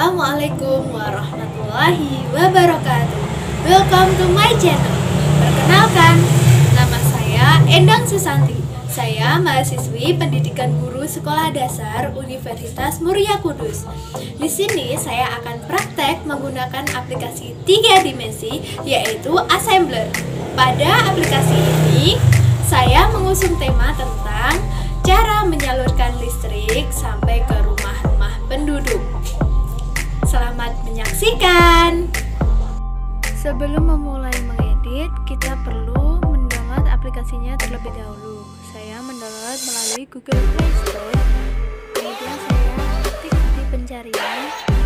Assalamualaikum warahmatullahi wabarakatuh. Welcome to my channel. Perkenalkan, nama saya Endang Susanti. Saya mahasiswi pendidikan guru sekolah dasar Universitas Muria Kudus. Di sini saya akan praktek menggunakan aplikasi 3 dimensi, yaitu Assembler. Pada aplikasi ini, saya mengusung tema tentang cara menyalurkan listrik sampai ke rumah-rumah penduduk. Selamat menyaksikan. Sebelum memulai mengedit, kita perlu mendownload aplikasinya terlebih dahulu. Saya mendownload melalui Google Play Store. Kemudian saya ketik di pencarian,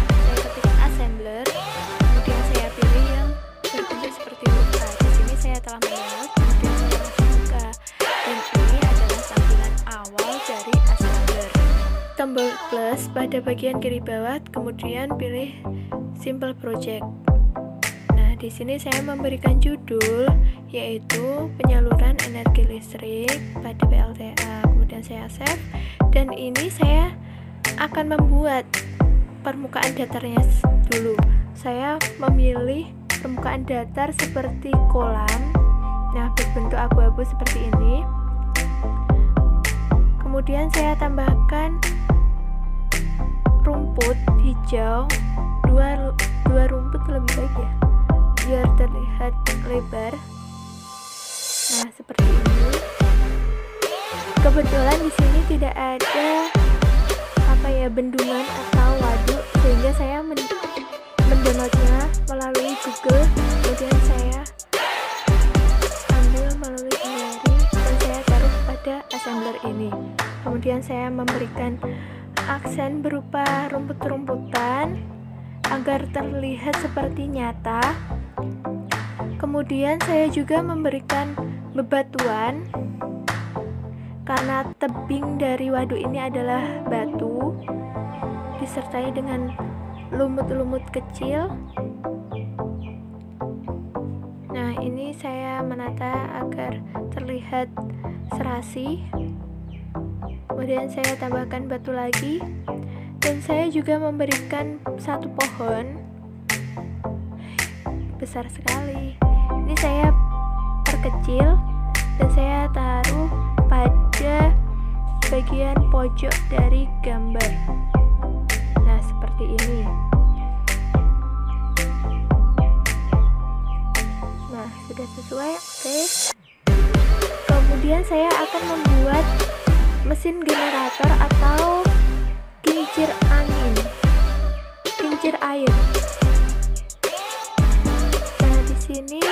saya ketik Assembler. Kemudian saya pilih yang berbentuk seperti lupa. Di sini saya telah mendownload. Kemudian saya langsung buka. Dan ini adalah tampilan awal dari Assembler. Tombol plus pada bagian kiri bawah, kemudian pilih Simple Project. Nah, di sini saya memberikan judul yaitu penyaluran energi listrik pada PLTA. Kemudian saya save, dan ini saya akan membuat permukaan datarnya dulu. Saya memilih permukaan datar seperti kolam. Nah, berbentuk abu-abu seperti ini. Kemudian saya tambahkan rumput hijau, dua rumput lebih baik ya, biar terlihat lebar. Nah, seperti ini. Kebetulan di sini tidak ada bendungan atau waduk, sehingga saya mendownloadnya melalui Google. Kemudian saya ambil melalui galeri dan saya taruh pada Assembler ini. Kemudian saya memberikan aksen berupa rumput-rumputan agar terlihat seperti nyata. Kemudian saya juga memberikan bebatuan karena tebing dari waduk ini adalah batu disertai dengan lumut-lumut kecil. Nah, ini saya menata agar terlihat serasi. Kemudian saya tambahkan batu lagi, dan saya juga memberikan satu pohon besar sekali. Ini saya perkecil dan saya taruh pada bagian pojok dari gambar. Nah, seperti ini. Nah, sudah sesuai. Oke. Kemudian saya akan membuat mesin generator atau kincir angin, kincir air. Nah, di sini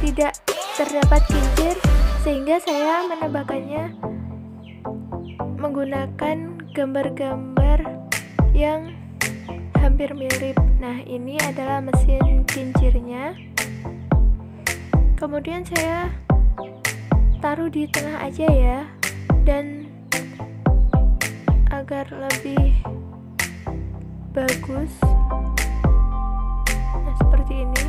tidak terdapat kincir, sehingga saya menambahkannya menggunakan gambar-gambar yang hampir mirip. Nah, ini adalah mesin kincirnya. Kemudian saya taruh di tengah aja ya, dan agar lebih bagus. Nah, seperti ini.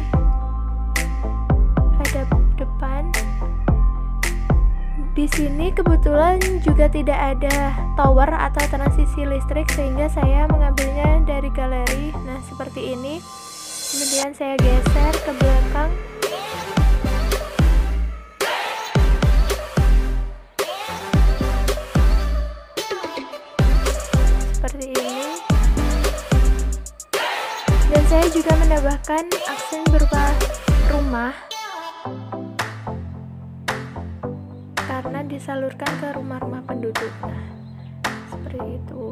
Hadap depan. Di sini kebetulan juga tidak ada tower atau transisi listrik, sehingga saya mengambilnya dari galeri. Nah, seperti ini. Kemudian saya geser ke belakang. Seperti ini. Dan saya juga menambahkan aksen berupa rumah karena disalurkan ke rumah-rumah penduduk. Nah, seperti itu.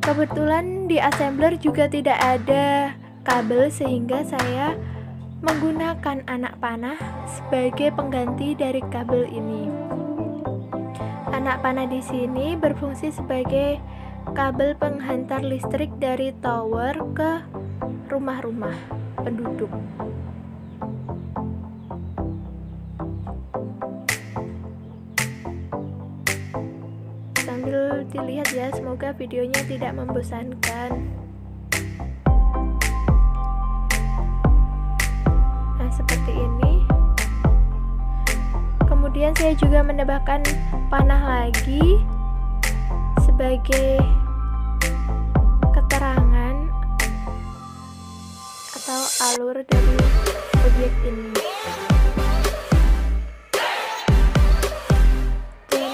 Kebetulan di Assembler juga tidak ada kabel, sehingga saya menggunakan anak panah sebagai pengganti dari kabel ini. Anak panah di sini berfungsi sebagai kabel penghantar listrik dari tower ke rumah-rumah penduduk. Sambil dilihat ya, semoga videonya tidak membosankan. Nah, seperti ini. Kemudian saya juga menambahkan panah lagi sebagai alur dari objek ini dan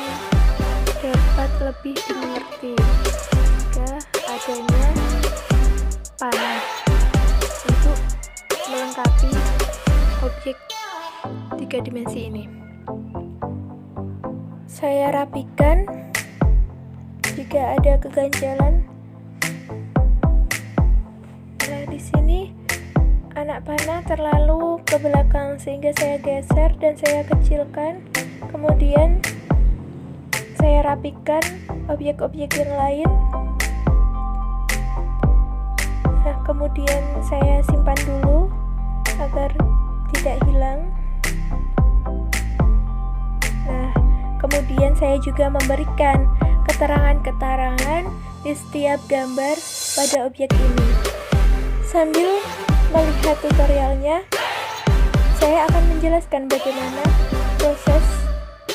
dapat lebih dimengerti jika adanya panah untuk melengkapi objek 3 dimensi ini. Saya rapikan jika ada keganjalan. Nah, di sini anak panah terlalu ke belakang sehingga saya geser dan saya kecilkan. Kemudian saya rapikan objek-objek yang lain. Nah, kemudian saya simpan dulu agar tidak hilang. Nah, kemudian saya juga memberikan keterangan-keterangan di setiap gambar pada objek ini. Sambil melihat tutorialnya, saya akan menjelaskan bagaimana proses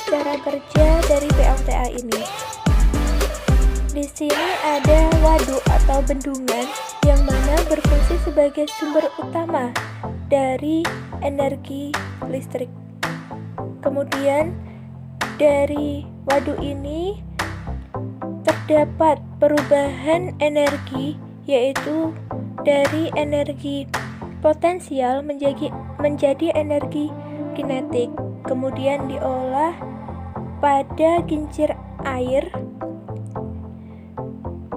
cara kerja dari PLTA ini. Di sini ada waduk atau bendungan yang mana berfungsi sebagai sumber utama dari energi listrik. Kemudian dari waduk ini terdapat perubahan energi, yaitu dari energi potensial menjadi energi kinetik, kemudian diolah pada kincir air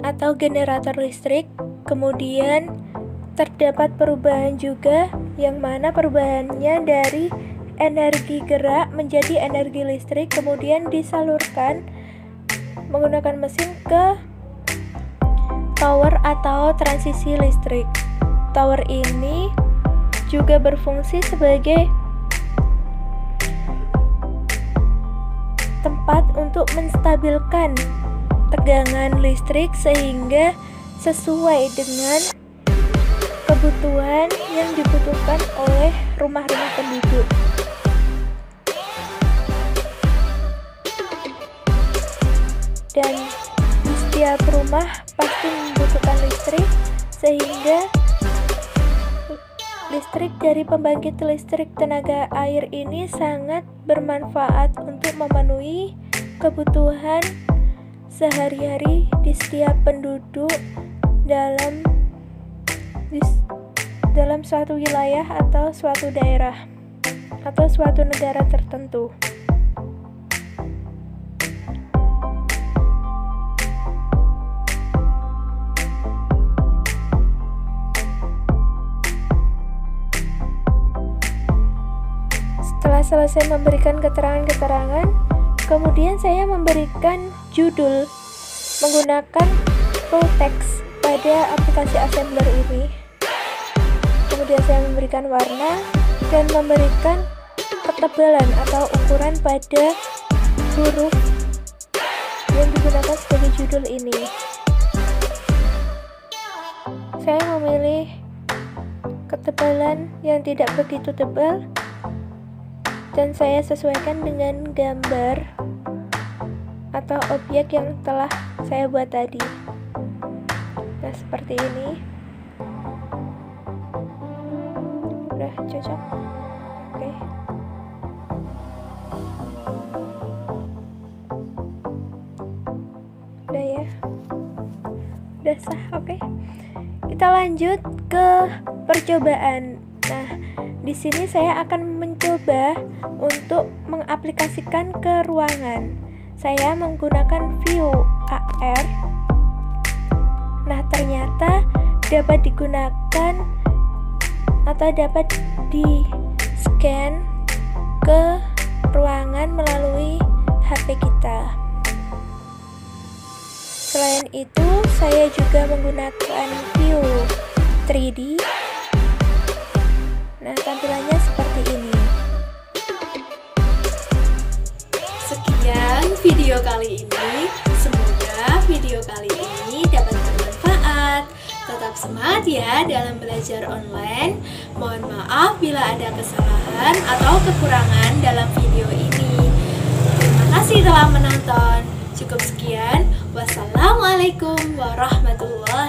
atau generator listrik. Kemudian terdapat perubahan juga yang mana perubahannya dari energi gerak menjadi energi listrik, kemudian disalurkan menggunakan mesin ke tower atau transisi listrik. Tower ini juga berfungsi sebagai tempat untuk menstabilkan tegangan listrik sehingga sesuai dengan kebutuhan yang dibutuhkan oleh rumah-rumah penduduk. Dan di setiap rumah pasti membutuhkan listrik, sehingga listrik dari pembangkit listrik tenaga air ini sangat bermanfaat untuk memenuhi kebutuhan sehari-hari di setiap penduduk dalam suatu wilayah atau suatu daerah atau suatu negara tertentu. Setelah selesai memberikan keterangan-keterangan, kemudian saya memberikan judul menggunakan full text pada aplikasi assembler ini. Kemudian saya memberikan warna dan memberikan ketebalan atau ukuran pada huruf yang digunakan sebagai judul ini. Saya memilih ketebalan yang tidak begitu tebal dan saya sesuaikan dengan gambar atau objek yang telah saya buat tadi. Nah, seperti ini. Udah cocok? Oke. Udah ya? Udah sah, oke. Kita lanjut ke percobaan. Nah, di sini saya akan mencoba untuk mengaplikasikan ke ruangan. Saya menggunakan view AR. Nah, ternyata dapat digunakan atau dapat di-scan ke ruangan melalui HP kita. Selain itu, saya juga menggunakan view 3D. Nah, tampilannya seperti ini. Sekian video kali ini. Semoga video kali ini dapat bermanfaat. Tetap semangat ya dalam belajar online. Mohon maaf bila ada kesalahan atau kekurangan dalam video ini. Terima kasih telah menonton. Cukup sekian. Wassalamualaikum warahmatullahi wabarakatuh.